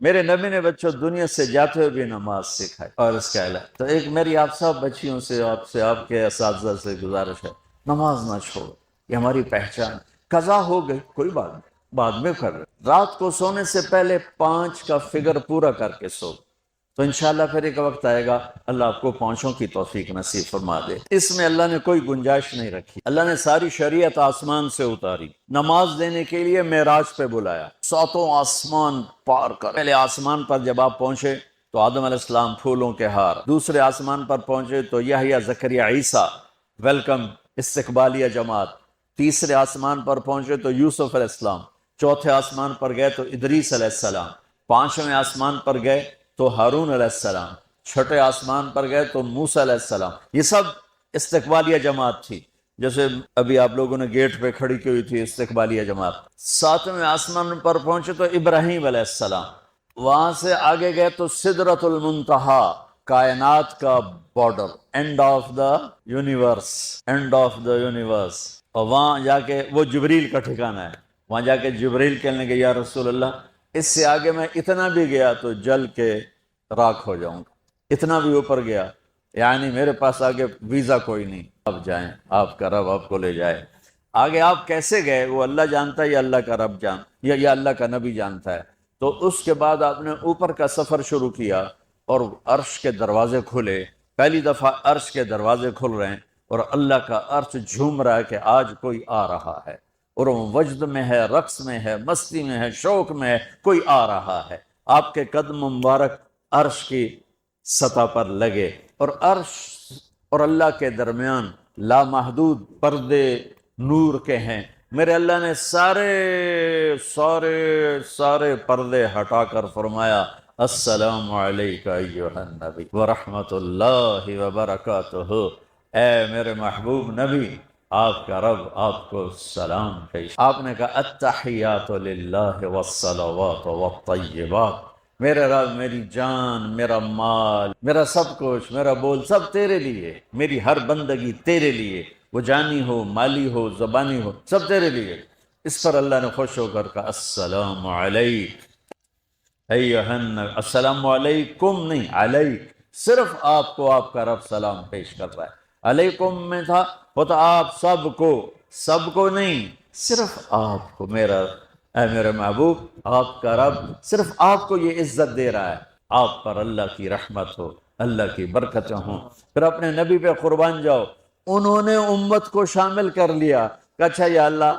میرے نبی نے بچوں دنیا سے جاتے ہوئے بھی نماز سکھائی اور اس کا اعلان۔ تو ایک میری آپ سب بچیوں سے، آپ کے اساتذہ سے گزارش ہے، نماز نہ چھوڑو، یہ ہماری پہچان۔ قضا ہو گئی کوئی بات نہیں، بعد میں کر رہے، رات کو سونے سے پہلے 5 کا فگر پورا کر کے سو، تو انشاءاللہ پھر ایک وقت آئے گا اللہ آپ کو 5 کی توفیق نصیب فرما دے۔ اس میں اللہ نے کوئی گنجائش نہیں رکھی، اللہ نے ساری شریعت آسمان سے اتاری، نماز دینے کے لیے معراج پہ بلایا، 7 آسمان پار کر، پہلے آسمان پر جب آپ پہنچے تو آدم علیہ السلام پھولوں کے ہار، دوسرے آسمان پر پہنچے تو یحییٰ زکریا عیسیٰ ویلکم استقبالیہ جماعت، تیسرے آسمان پر پہنچے تو یوسف علیہ السلام، چوتھے آسمان پر گئے تو ادریس علیہ السلام، 5ویں آسمان پر گئے تو ہارون علیہ السلام، 6 آسمان پر گئے تو موسیٰ علیہ السلام۔ یہ سب استقبالیہ جماعت تھی، جیسے ابھی آپ لوگوں نے گیٹ پہ کھڑی کی ہوئی تھی استقبالیہ جماعت۔ 7ویں آسمان پر پہنچے تو ابراہیم علیہ السلام، وہاں سے آگے گئے تو سدرۃ المنتہا، کائنات کا border, and of the universe, and of the universe, اور وہاں جا کے وہ جبریل کا ٹھکانہ ہے، وہاں جا کے جبریل کہنے کہ یا رسول اللہ اس سے آگے میں اتنا بھی گیا تو جل کے راکھ ہو جاؤں گا، اتنا بھی اوپر گیا یعنی میرے پاس آگے ویزا کوئی نہیں، آپ جائیں، آپ کا رب آپ کو لے جائے۔ آگے آپ کیسے گئے وہ اللہ جانتا ہے یا اللہ کا رب یا اللہ کا نبی جانتا ہے۔ تو اس کے بعد آپ نے اوپر کا سفر شروع کیا اور عرش کے دروازے کھلے، پہلی دفعہ عرش کے دروازے کھل رہے ہیں اور اللہ کا عرش جھوم رہا ہے کہ آج کوئی آ رہا ہے، اور وہ وجد میں ہے، رقص میں ہے، مستی میں ہے، شوق میں ہے، کوئی آ رہا ہے۔ آپ کے قدم مبارک عرش کی سطح پر لگے، اور عرش اور اللہ کے درمیان لامحدود پردے نور کے ہیں۔ میرے اللہ نے سارے پردے ہٹا کر فرمایا السلام علیکہ ایہا النبی ورحمت اللہ وبرکاتہ، اے میرے محبوب نبی آپ کا رب آپ کو سلام پیش۔ آپ نے کہا التحیات للہ والصلوات والطیبات، میرے رب میری جان، میرا مال، میرا سب کچھ، میرا بول سب تیرے لیے، میری ہر بندگی تیرے لیے، وہ جانی ہو، مالی ہو، زبانی ہو، سب تیرے لیے۔ اس پر اللہ نے خوش ہو کر کہا السلام علیک ایہا النبی، السلام علیکم نہیں، علیک، صرف آپ کو آپ کا رب سلام پیش کر رہا ہے۔ علیکم میں تھا وہ تو آپ سب کو نہیں، صرف آپ کو، اے میرے محبوب آپ کا رب صرف آپ کو یہ عزت دے رہا ہے، آپ پر اللہ کی رحمت ہو، اللہ کی برکتیں ہوں۔ پھر اپنے نبی پہ قربان جاؤ، انہوں نے امت کو شامل کر لیا کہ اچھا یا اللہ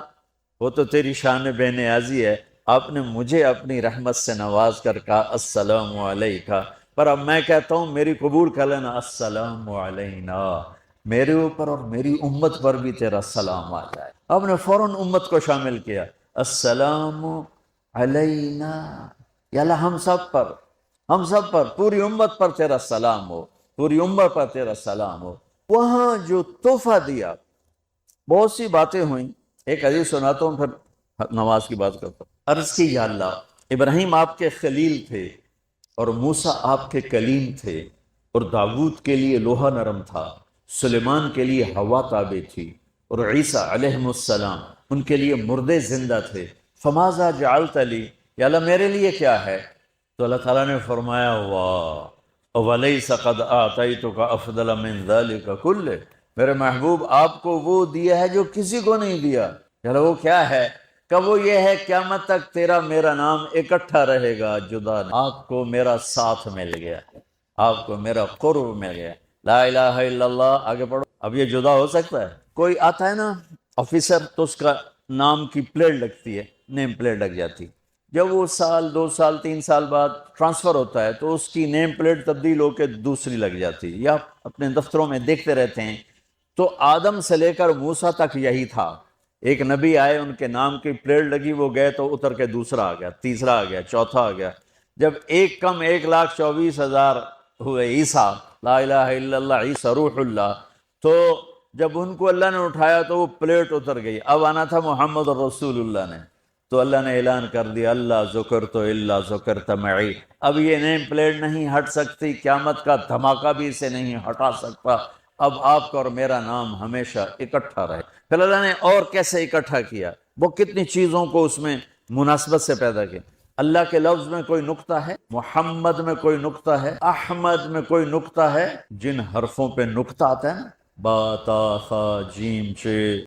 وہ تو تیری شان بے نیازی ہے، آپ نے مجھے اپنی رحمت سے نواز کر کہا السلام علیکہ، پر اب میں کہتا ہوں میری قبول کر لینا السلام علینا، میرے اوپر اور میری امت پر بھی تیرا سلام آ جائے۔ آپ نے فوراً امت کو شامل کیا، السلام علینا، یا اللہ ہم سب پر پوری امت پر تیرا سلام ہو، پوری امت پر تیرا سلام ہو۔ وہاں جو تحفہ دیا، بہت سی باتیں ہوئیں، ایک حدیث سناتا ہوں پھر نماز کی بات کرتا ہوں۔ عرض کی یا اللہ ابراہیم آپ کے خلیل تھے اور موسیٰ آپ کے کلیم تھے، اور داود کے لیے لوہا نرم تھا، سلیمان کے لیے ہوا تابع تھی، اور عیسیٰ علیہ السلام ان کے لیے مردے زندہ تھے، فماذا جعلت لی، یا اللہ میرے لیے کیا ہے؟ تو اللہ تعالیٰ نے فرمایا واہ وَلَيْسَ قَدْ آتَيْتُكَ أَفْضَلَ مِنْ ذَلِكَ كُلِّهِ، میرے محبوب آپ کو وہ دیا ہے جو کسی کو نہیں دیا۔ چلو وہ کیا ہے؟ کہ وہ یہ ہے قیامت تک تیرا میرا نام اکٹھا رہے گا، جدا نہیں۔ آپ کو میرا ساتھ مل گیا، آپ کو میرا قرب مل گیا، لا الہ الا اللہ۔ آگے پڑھو، اب یہ جدا ہو سکتا ہے؟ کوئی آتا ہے نا آفیسر تو اس کا نام کی پلیٹ لگتی ہے، نیم پلیٹ لگ جاتی، جب وہ سال 2 سال 3 سال بعد ٹرانسفر ہوتا ہے تو اس کی نیم پلیٹ تبدیل ہو کے دوسری لگ جاتی ہے، یا اپنے دفتروں میں دیکھتے رہتے ہیں۔ تو آدم سے لے کر موسیٰ تک یہی تھا، ایک نبی آئے ان کے نام کی پلیٹ لگی، وہ گئے تو اتر کے دوسرا آ گیا، تیسرا آ گیا، چوتھا آ گیا، جب ایک کم 1,24,000 ہوئے عیسیٰ، لا الہ الا اللہ عیسیٰ روح اللہ، تو جب ان کو اللہ نے اٹھایا تو وہ پلیٹ اتر گئی، اب آنا تھا محمد رسول اللہ نے، تو اللہ نے اعلان کر دیا اللہ ذکرت الا ذکرت معی، اب یہ نیم پلیٹ نہیں ہٹ سکتی، قیامت کا دھماکہ بھی اسے نہیں ہٹا سکتا، اب آپ کا اور میرا نام ہمیشہ اکٹھا رہے۔ پھر اللہ نے اور کیسے اکٹھا کیا، وہ کتنی چیزوں کو اس میں مناسبت سے پیدا کیا۔ اللہ کے لفظ میں کوئی نقطہ ہے؟ محمد میں کوئی نقطہ ہے؟ احمد میں کوئی نقطہ ہے؟ جن حرفوں پہ نقطہ آتا ہے نا، با تا ثا جیم چے